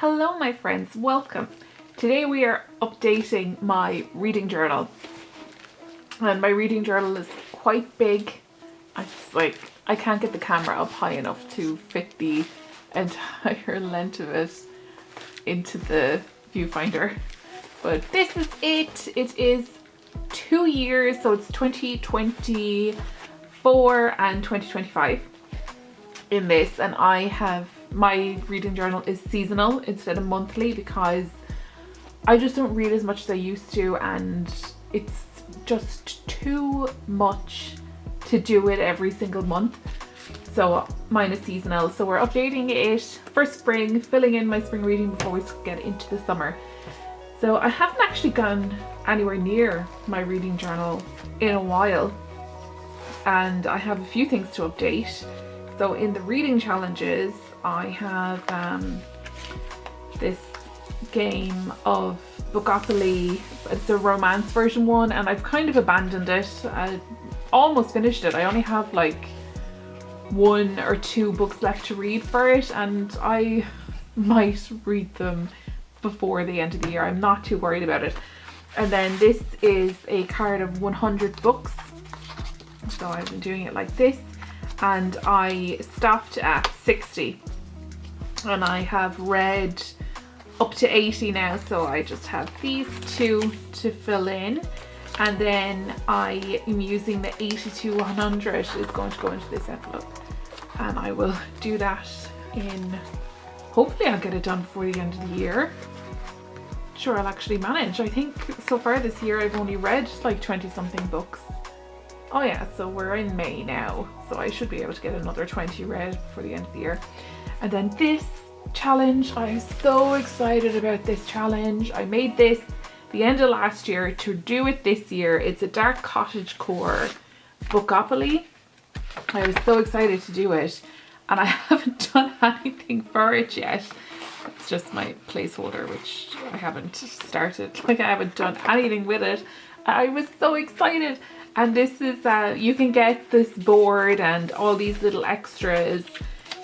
Hello my friends, welcome. Today we are updating my reading journal. And my reading journal is quite big. It's like, I can't get the camera up high enough to fit the entire length of it into the viewfinder. But this is it. It is 2 years, so it's 2024 and 2025 in this, and I have, my reading journal is seasonal instead of monthly because I just don't read as much as I used to, and it's just too much to do it every single month. So mine is seasonal, so we're updating it for spring, filling in my spring reading before we get into the summer. So I haven't actually gone anywhere near my reading journal in a while, and I have a few things to update. So in the reading challenges, I have this game of Bookopoly. It's a romance version one, and I've kind of abandoned it. I almost finished it. I only have like 1 or 2 books left to read for it, and I might read them before the end of the year. I'm not too worried about it. And then this is a card of 100 books. So I've been doing it like this, and I stopped at 60. And I have read up to 80 now, so I just have these 2 to fill in. And then I am using the 80 to 100 is going to go into this envelope. And I will do that in, hopefully I'll get it done before the end of the year. Sure, I'll actually manage. I think so far this year I've only read like 20 something books. Oh yeah, so we're in May now, so I should be able to get another 20 read before the end of the year. And then this challenge, I'm so excited about this challenge. I made this the end of last year to do it this year. It's a dark cottagecore Bookopoly. I was so excited to do it, and I haven't done anything for it yet. It's just my placeholder, which I haven't started. Like, I haven't done anything with it. I was so excited. And this is, you can get this board and all these little extras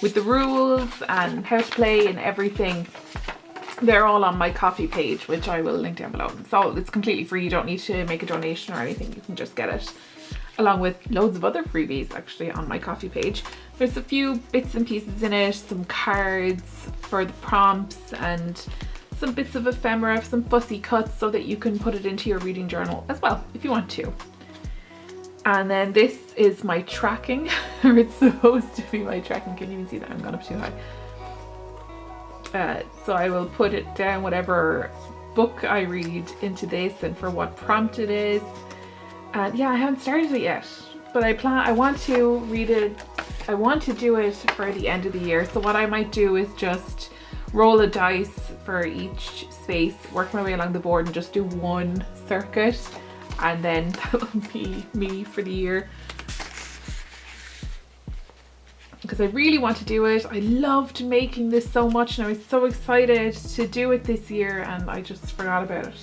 with the rules and how to play and everything. They're all on my Ko-fi page, which I will link down below. So it's completely free. You don't need to make a donation or anything. You can just get it, along with loads of other freebies actually on my Ko-fi page. There's a few bits and pieces in it, some cards for the prompts and some bits of ephemera, some fussy cuts so that you can put it into your reading journal as well if you want to. And then this is my tracking, or it's supposed to be my tracking. Can you even see that? I'm gone up too high. So I will put it down, whatever book I read, into this and for what prompt it is. And yeah, I haven't started it yet, but I want to read it. I want to do it for the end of the year. So what I might do is just roll a dice for each space, work my way along the board and just do one circuit. And then that will be me for the year. Because I really want to do it. I loved making this so much and I was so excited to do it this year, and I just forgot about it.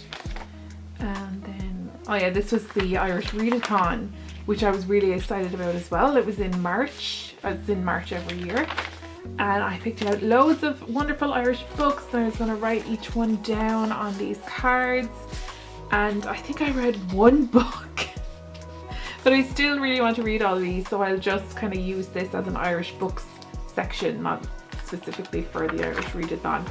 And then, oh yeah, this was the Irish Readathon, which I was really excited about as well. It was in March. It's in March every year. And I picked out loads of wonderful Irish books, and I was going to write each one down on these cards. And I think I read 1 book, but I still really want to read all of these, so I'll just kind of use this as an Irish books section, not specifically for the Irish Readathon.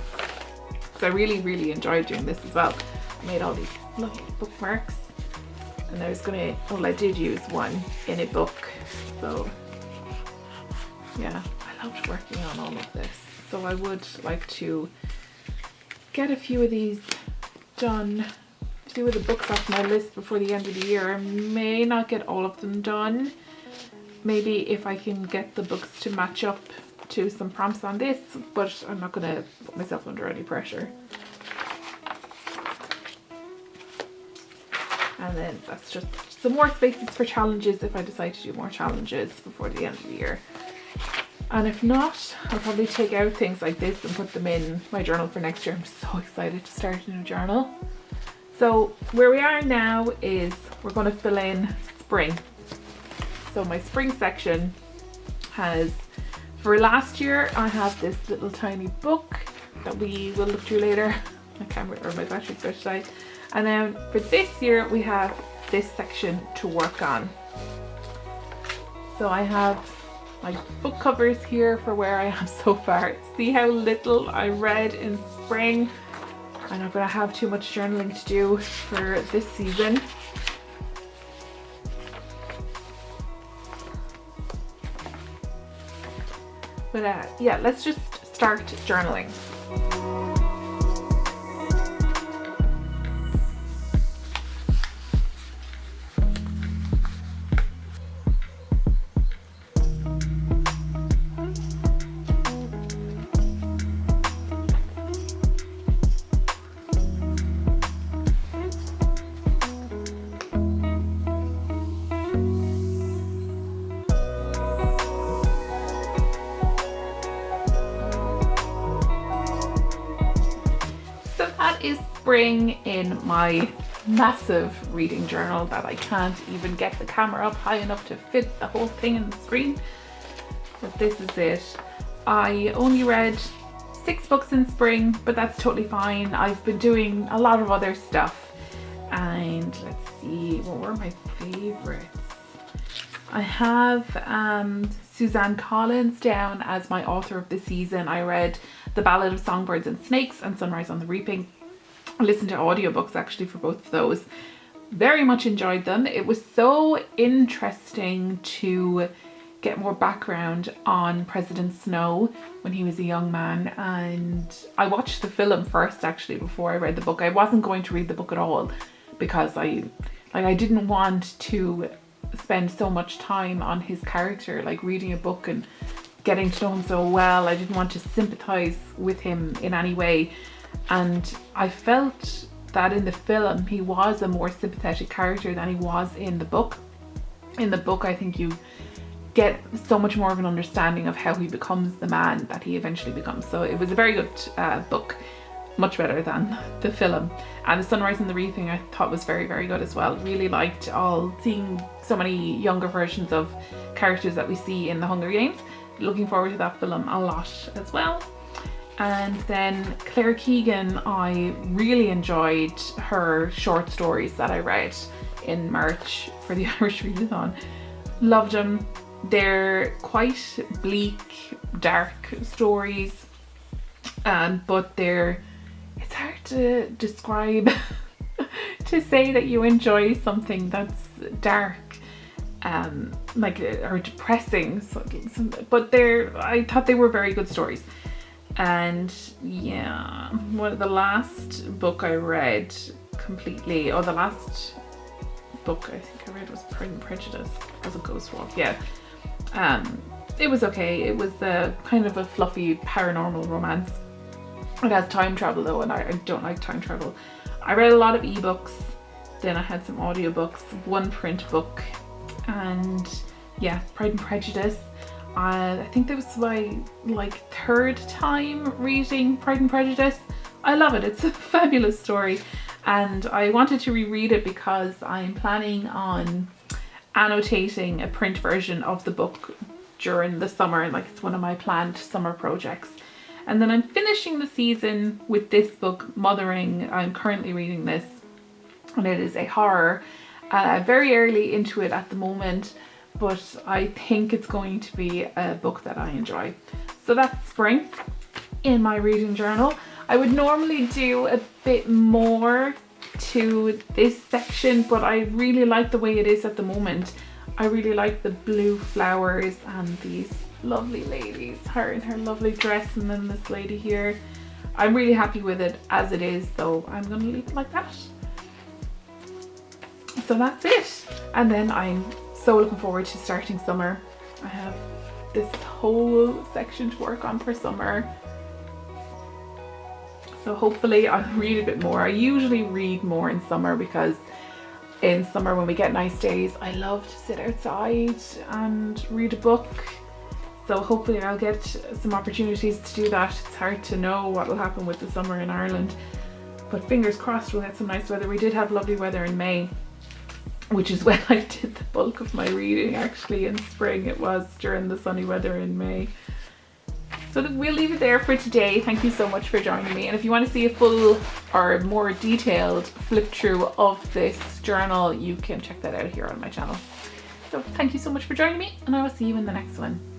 So I really enjoyed doing this as well. I made all these lovely bookmarks, and I was gonna, well, I did use one in a book, so yeah, I loved working on all of this. So I would like to get a few of these done. Few of the books off my list before the end of the year. I may not get all of them done. Maybe if I can get the books to match up to some prompts on this, but I'm not going to put myself under any pressure. And then that's just some more spaces for challenges if I decide to do more challenges before the end of the year. And if not, I'll probably take out things like this and put them in my journal for next year. I'm so excited to start a new journal. So where we are now is we're going to fill in spring. So my spring section has, for last year I have this little tiny book that we will look through later. My camera or my battery's going to die. And then for this year we have this section to work on. So I have my book covers here for where I am so far. See how little I read in spring? I'm not going to have too much journaling to do for this season. But yeah, let's just start journaling. Is spring in my massive reading journal that I can't even get the camera up high enough to fit the whole thing in the screen. But this is it. I only read 6 books in spring, but that's totally fine. I've been doing a lot of other stuff. And let's see, what were my favorites? I have Suzanne Collins down as my author of the season. I read The Ballad of Songbirds and Snakes and Sunrise on the Reaping. I listened to audiobooks actually for both of those. Very much enjoyed them. It was so interesting to get more background on President Snow when he was a young man, and I watched the film first actually before I read the book. I wasn't going to read the book at all because I didn't want to spend so much time on his character, like reading a book and getting to know him so well. I didn't want to sympathize with him in any way. And I felt that in the film he was a more sympathetic character than he was in the book. In the book, I think you get so much more of an understanding of how he becomes the man that he eventually becomes. So it was a very good book, much better than the film. And The Sunrise and the Reaping I thought was very, very good as well. Really liked seeing so many younger versions of characters that we see in The Hunger Games. Looking forward to that film a lot as well. And then Claire Keegan, I really enjoyed her short stories that I read in March for the Irish Readathon. Loved them. They're quite bleak, dark stories, but it's hard to describe, to say that you enjoy something that's dark, or depressing, but I thought they were very good stories. And yeah, the last book I read completely, the last book I think I read was Pride and Prejudice. It was a ghost walk, yeah. It was okay. It was kind of a fluffy paranormal romance. It has time travel though, and I don't like time travel. I read a lot of ebooks, then I had some audiobooks, 1 print book, and yeah, Pride and Prejudice. I think that was my 3rd time reading Pride and Prejudice. I love it. It's a fabulous story, and I wanted to reread it because I'm planning on annotating a print version of the book during the summer. It's one of my planned summer projects. And then I'm finishing the season with this book, Mothering. I'm currently reading this, and it is a horror. Very early into it at the moment, but I think it's going to be a book that I enjoy. So that's spring in my reading journal. I would normally do a bit more to this section, but I really like the way it is at the moment. I really like the blue flowers and these lovely ladies, her in her lovely dress, and then this lady here. I'm really happy with it as it is, so I'm gonna leave it like that. So that's it. And then I'm so looking forward to starting summer. I have this whole section to work on for summer. So hopefully I'll read a bit more. I usually read more in summer because in summer when we get nice days, I love to sit outside and read a book. So hopefully I'll get some opportunities to do that. It's hard to know what will happen with the summer in Ireland, but fingers crossed we'll get some nice weather. We did have lovely weather in May, which is when I did the bulk of my reading actually in spring. It was during the sunny weather in May. So we'll leave it there for today. Thank you so much for joining me. And if you want to see a full or more detailed flip through of this journal, you can check that out here on my channel. So thank you so much for joining me, and I will see you in the next one.